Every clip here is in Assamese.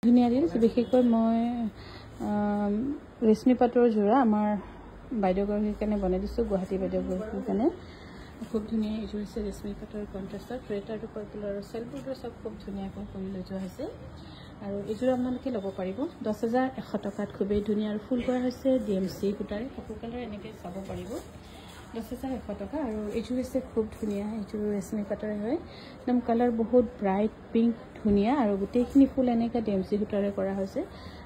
ধুনীয়া দিল বিশেষকৈ মই ৰেশমি পাটৰ যোৰা আমাৰ বাইদেউগৰাকীৰ কাৰণে বনাই দিছোঁ গুৱাহাটী বাইদেউগৰাকীৰ কাৰণে খুব ধুনীয়া এইযোৰ হৈছে ৰেশমি পাটৰ কণ্ট্ৰাষ্টত ৰেড আৰু পাৰ্পল আৰু চেলবোৰ্ডৰ চব খুব ধুনীয়াকৈ কৰি লৈ যোৱা হৈছে আৰু এইযোৰ আপোনালোকে ল'ব পাৰিব 10,100 টকাত খুবেই ধুনীয়া আৰু ফুল কৰা হৈছে DMC সূতাৰে কাপোৰ কালাৰ এনেকৈ চাব পাৰিব 10,100 টকা আৰু এইযোৰ হৈছে খুব ধুনীয়া এইযোৰ ৰেশমি পাটৰে হয় একদম কালাৰ বহুত ব্ৰাইট পিংক ধুনীয়া আৰু গোটেইখিনি ফুল এনেকৈ DMC সূতাৰে কৰা হৈছে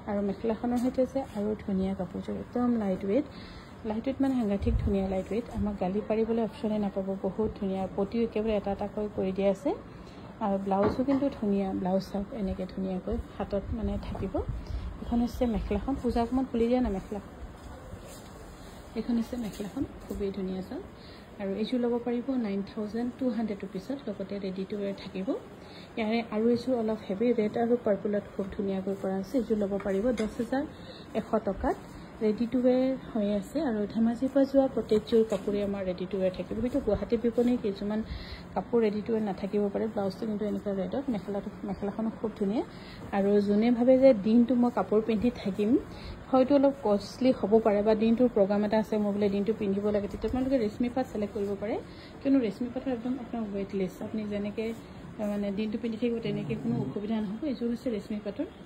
আৰু মেখেলাখনৰ সৈতে যে আৰু ধুনীয়া কাপোৰযোৰ একদম লাইট ৱেইট মানে সাংঘাতিক ধুনীয়া লাইট ৱেইট আমাক গালি পাৰিবলৈ অপশ্যনে নাপাব বহুত ধুনীয়া পটিও একেবাৰে এটা এটাকৈ কৰি দিয়া আছে আৰু ব্লাউজো কিন্তু ধুনীয়া ব্লাউজ চাওক এনেকৈ ধুনীয়াকৈ হাতত মানে থাকিব এখন হৈছে মেখেলাখন পূজা অকণমান খুলি দিয়া না মেখেলাখন এখন হৈছে মেখেলাখন খুবেই ধুনীয়া চাওক আৰু এইযোৰ ল'ব পাৰিব 9,200 ৰুপিছত লগতে ৰেডি টু ৱেৰ থাকিব ইয়াৰে আৰু এইযোৰ অলপ হেভি ৰেড আৰু পাৰ্পলত খুব ধুনীয়াকৈ কৰা আছে এইযোৰ ল'ব পাৰিব 10,100 টকাত ৰেডি টু ৱেৰ হৈ আছে আৰু ধেমাজিৰ পৰা যোৱা প্ৰত্যেকযোৰ কাপোৰে আমাৰ ৰেডি টু ৱেৰ থাকিব কিন্তু গুৱাহাটী বিপণী কিছুমান কাপোৰ ৰেডি টু ৱেৰ নাথাকিব পাৰে ব্লাউজটো কিন্তু এনেকুৱা ৰেডত মেখেলাখনো খুব ধুনীয়া আৰু যোনে ভাবে যে দিনটো মই কাপোৰ পিন্ধি থাকিম হয়তো অলপ কষ্টলি হ'ব পাৰে বা দিনটোৰ প্ৰগ্ৰাম এটা আছে মই বোলে দিনটো পিন্ধিব লাগে তেতিয়া আপোনালোকে ৰেশমি পাট চিলেক্ট কৰিব পাৰে কিয়নো ৰেশমি পাটৰ একদম আপোনাৰ ৱেইটলেছ আপুনি যেনেকৈ মানে দিনটো পিন্ধি থাকিব তেনেকৈ কোনো অসুবিধা নহ'ব এইযোৰ হৈছে ৰেশমি পাটৰ